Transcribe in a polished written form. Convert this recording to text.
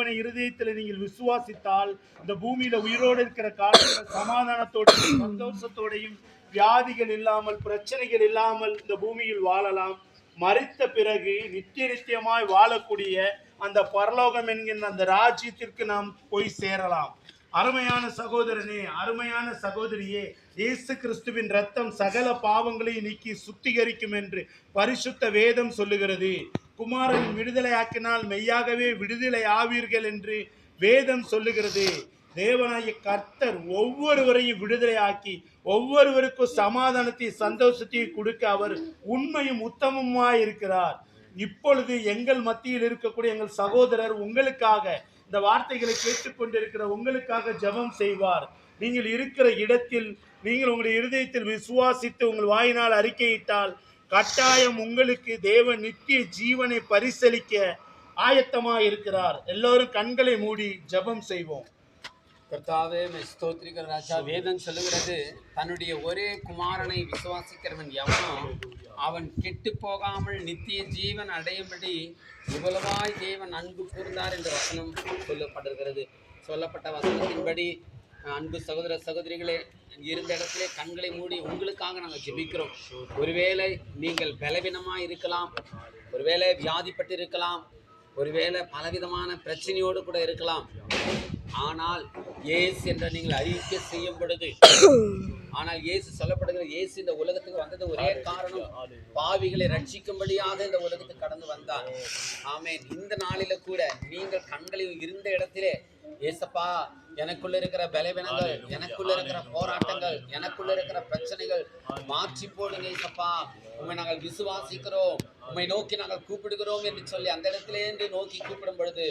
இருதயத்தில் நீங்கள் விசுவாசித்தால் இந்த பூமியில உயிரோடு இருக்கிற காலத்துல சமாதானத்தோடையும் சந்தோஷத்தோடையும் வியாதிகள் இல்லாமல் பிரச்சனைகள் இல்லாமல் இந்த பூமியில் வாழலாம். மரித்த பிறகு நித்தியமாய் வாழக்கூடிய அந்த பரலோகம் என்கின்ற அந்த ராஜ்யத்திற்கு நாம் போய் சேரலாம். அருமையான சகோதரனே, அருமையான சகோதரியே, இயேசு கிறிஸ்துவின் ரத்தம் சகல பாவங்களையும் நீக்கி சுத்திகரிக்கும் என்று பரிசுத்த வேதம் சொல்லுகிறது. குமாரன் விடுதலையாக்கினால் மெய்யாகவே விடுதலை ஆவீர்கள் என்று வேதம் சொல்லுகிறது. தேவனாகிய கர்த்தர் ஒவ்வொருவரையும் விடுதலை ஆக்கி ஒவ்வொருவருக்கும் சமாதானத்தை சந்தோஷத்தையும் கொடுக்க அவர் உண்மையும் உத்தமமாய் இருக்கிறார். இப்பொழுது எங்கள் மத்தியில் இருக்கக்கூடிய எங்கள் சகோதரர் உங்களுக்காக, இந்த வார்த்தைகளை கேட்டுக்கொண்டிருக்கிற உங்களுக்காக ஜெபம் செய்வார். நீங்கள் இருக்கிற இடத்தில் நீங்கள் உங்களுடைய இருதயத்தில் விசுவாசித்து உங்கள் வாயினால் அறிக்கையிட்டால் கட்டாயம் உங்களுக்கு தேவன் நித்திய ஜீவனை பரிசளிக்க ஆயத்தமாக இருக்கிறார். எல்லோரும் கண்களை மூடி ஜெபம் செய்வோம். கர்த்தாவே, ஸ்தோத்திரிக்கிற ராஜா, வேதம் சொல்லுகிறது, தன்னுடைய ஒரே குமாரனை விசுவாசிக்கிறவன் எவனோ அவன் கெட்டு போகாமல் நித்திய ஜீவன் அடையும்படி இவ்வளவாய் தேவன் அன்பு கூர்ந்தார் என்ற வசனம் சொல்லப்பட்டிருக்கிறது. சொல்லப்பட்ட வசனத்தின்படி அன்பு சகோதர சகோதரிகளே, இருந்த இடத்திலே கண்களை மூடி உங்களுக்காக நாங்கள் ஜெபிக்கிறோம். ஒருவேளை நீங்கள் பலவீனமாக இருக்கலாம், ஒருவேளை வியாதிப்பட்டு இருக்கலாம், ஒருவேளை பலவிதமான பிரச்சனையோடு கூட இருக்கலாம். ஆனால் இயேசு என்ற நீங்கள் அறிக்கை செய்யும் பொழுது, ஆனால் இயேசு சொல்லப்படுகிற இயேசு இந்த உலகத்துக்கு வந்தது ஒரே காரணம், பாவிகளை ரட்சிக்கும்படியாக இந்த உலகத்துக்கு கடந்து வந்தார். ஆமென். இந்த நாளில கூட நீங்கள் கண்களில் இருந்த இடத்திலே, ஏசப்பா, எனக்குள்ள இருக்கிற பலவீனங்கள், எனக்குள்ள இருக்கிற போராட்டங்கள், எனக்குள்ள இருக்கிற பிரச்சனைகள் மாற்றி போடுங்க ஏசப்பா, உண்மை நாங்கள் விசுவாசிக்கிறோம், உண்மை நோக்கி நாங்கள் கூப்பிடுகிறோம் என்று சொல்லி அந்த இடத்திலே நோக்கி கூப்பிடும் பொழுது